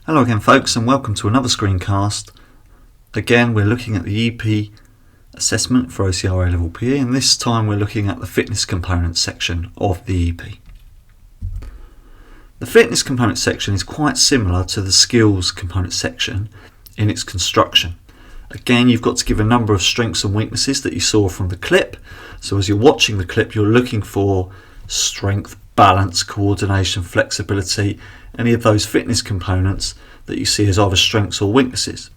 Hello again folks, and welcome to another screencast. Again, we're looking at the EAPI assessment for OCR A-Level PE, and this time we're looking at the fitness component section of the EAPI. The fitness component section is quite similar to the skills component section in its construction. Again, you've got to give a number of strengths and weaknesses that you saw from the clip. So as you're watching the clip, you're looking for strength, balance, coordination, flexibility, any of those fitness components that you see as either strengths or weaknesses.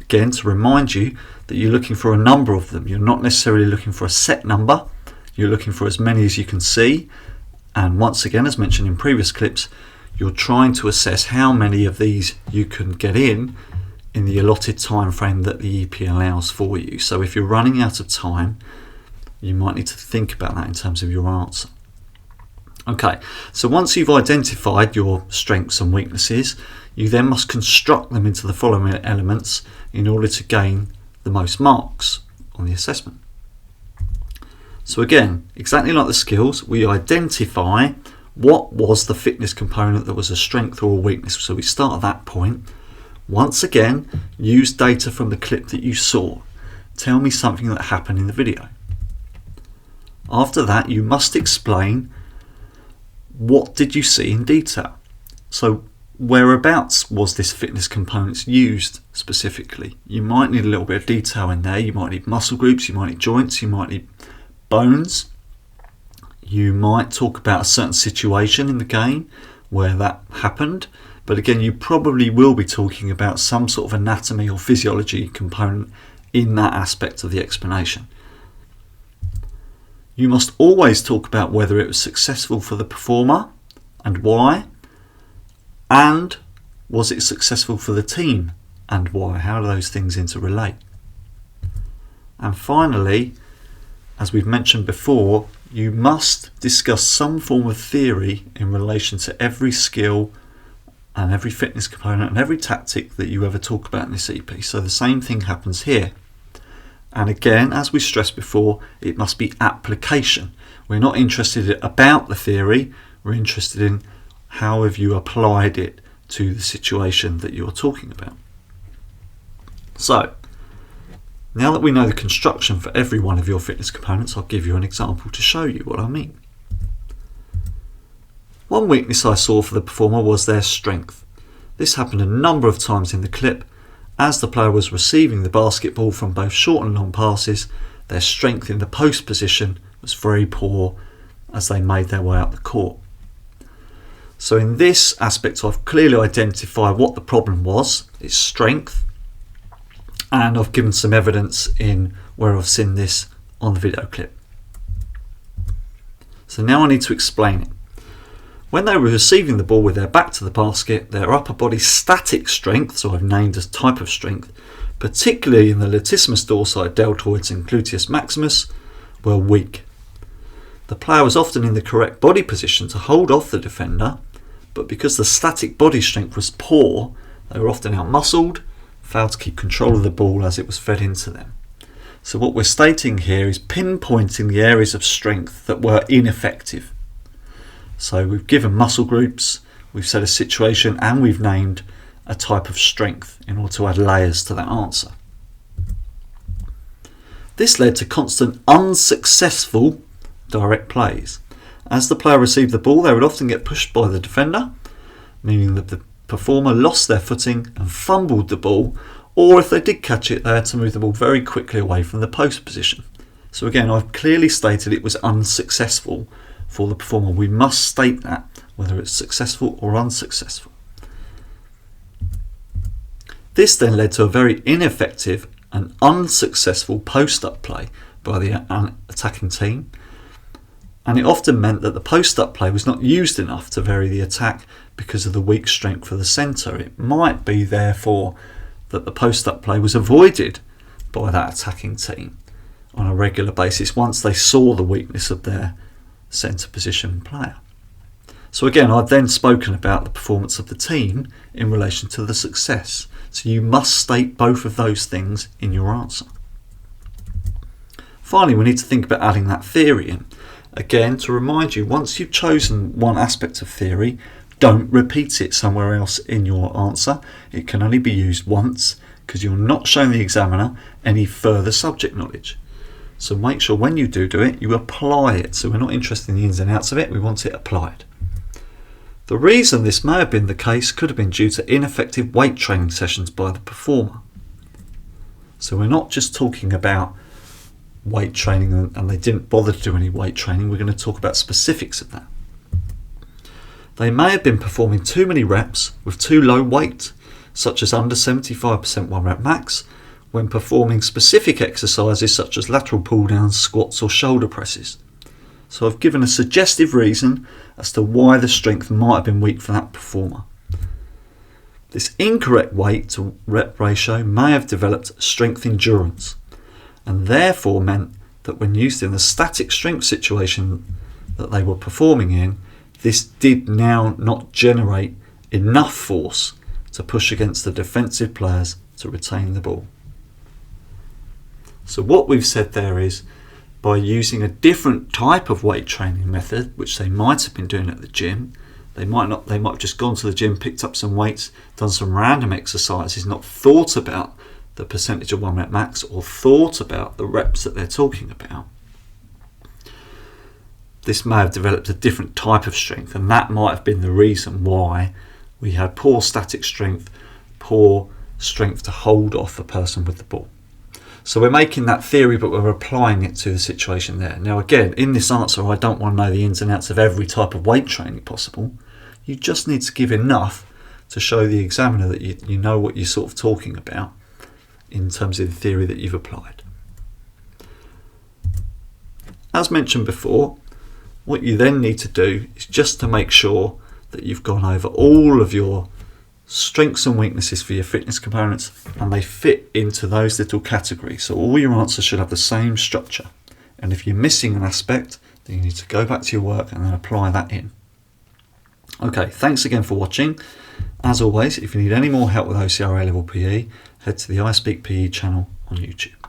Again, to remind you that you're looking for a number of them. You're not necessarily looking for a set number, you're looking for as many as you can see. And once again, as mentioned in previous clips, you're trying to assess how many of these you can get in the allotted time frame that the EAPI allows for you. So if you're running out of time, you might need to think about that in terms of your answer. Okay, so once you've identified your strengths and weaknesses, you then must construct them into the following elements in order to gain the most marks on the assessment. So again, exactly like the skills, we identify what was the fitness component that was a strength or a weakness. So we start at that point. Once again, use data from the clip that you saw. Tell me something that happened in the video. After that, you must explain what did you see in detail. So whereabouts was this fitness component used specifically? You might need a little bit of detail in there. You might need muscle groups, you might need joints, you might need bones. You might talk about a certain situation in the game where that happened. But again, you probably will be talking about some sort of anatomy or physiology component in that aspect of the explanation. You must always talk about whether it was successful for the performer and why, and was it successful for the team and why. How do those things interrelate? And finally, as we've mentioned before, you must discuss some form of theory in relation to every skill and every fitness component and every tactic that you ever talk about in this EAPI. So the same thing happens here. And again, as we stressed before, it must be application. We're not interested about the theory, we're interested in how have you applied it to the situation that you're talking about. So, now that we know the construction for every one of your fitness components, I'll give you an example to show you what I mean. One weakness I saw for the performer was their strength. This happened a number of times in the clip. As the player was receiving the basketball from both short and long passes, their strength in the post position was very poor as they made their way up the court. So in this aspect, I've clearly identified what the problem was, its strength, and I've given some evidence in where I've seen this on the video clip. So now I need to explain it. When they were receiving the ball with their back to the basket, their upper body static strength, so I've named a type of strength, particularly in the latissimus dorsi, deltoids and gluteus maximus, were weak. The player was often in the correct body position to hold off the defender, but because the static body strength was poor, they were often out-muscled, failed to keep control of the ball as it was fed into them. So what we're stating here is pinpointing the areas of strength that were ineffective. So we've given muscle groups, we've said a situation, and we've named a type of strength in order to add layers to that answer. This led to constant unsuccessful direct plays. As the player received the ball, they would often get pushed by the defender, meaning that the performer lost their footing and fumbled the ball, or if they did catch it, they had to move the ball very quickly away from the post position. So again, I've clearly stated it was unsuccessful for the performer. We must state that, whether it's successful or unsuccessful. This then led to a very ineffective and unsuccessful post-up play by the attacking team, and it often meant that the post-up play was not used enough to vary the attack because of the weak strength for the centre. It might be therefore that the post-up play was avoided by that attacking team on a regular basis once they saw the weakness of their centre position player. So again, I've then spoken about the performance of the team in relation to the success. So you must state both of those things in your answer. Finally, we need to think about adding that theory in. Again, to remind you, once you've chosen one aspect of theory, don't repeat it somewhere else in your answer. It can only be used once because you're not showing the examiner any further subject knowledge. So make sure when you do it, you apply it. So we're not interested in the ins and outs of it, we want it applied. The reason this may have been the case could have been due to ineffective weight training sessions by the performer. So we're not just talking about weight training and they didn't bother to do any weight training, we're going to talk about specifics of that. They may have been performing too many reps with too low weight, such as under 75% 1 rep max, when performing specific exercises such as lateral pull downs, squats or shoulder presses. So I've given a suggestive reason as to why the strength might have been weak for that performer. This incorrect weight to rep ratio may have developed strength endurance and therefore meant that when used in the static strength situation that they were performing in, this did now not generate enough force to push against the defensive players to retain the ball. So what we've said there is, by using a different type of weight training method, which they might have been doing at the gym, they might have just gone to the gym, picked up some weights, done some random exercises, not thought about the percentage of 1 rep max or thought about the reps that they're talking about. This may have developed a different type of strength, and that might have been the reason why we had poor static strength, poor strength to hold off a person with the ball. So we're making that theory, but we're applying it to the situation there. Now again, in this answer, I don't want to know the ins and outs of every type of weight training possible. You just need to give enough to show the examiner that you know what you're sort of talking about in terms of the theory that you've applied. As mentioned before, what you then need to do is just to make sure that you've gone over all of your strengths and weaknesses for your fitness components and they fit into those little categories. So all your answers should have the same structure. And if you're missing an aspect, then you need to go back to your work and then apply that in. Okay, thanks again for watching. As always, if you need any more help with OCR A-Level PE, head to the I Speak PE channel on YouTube.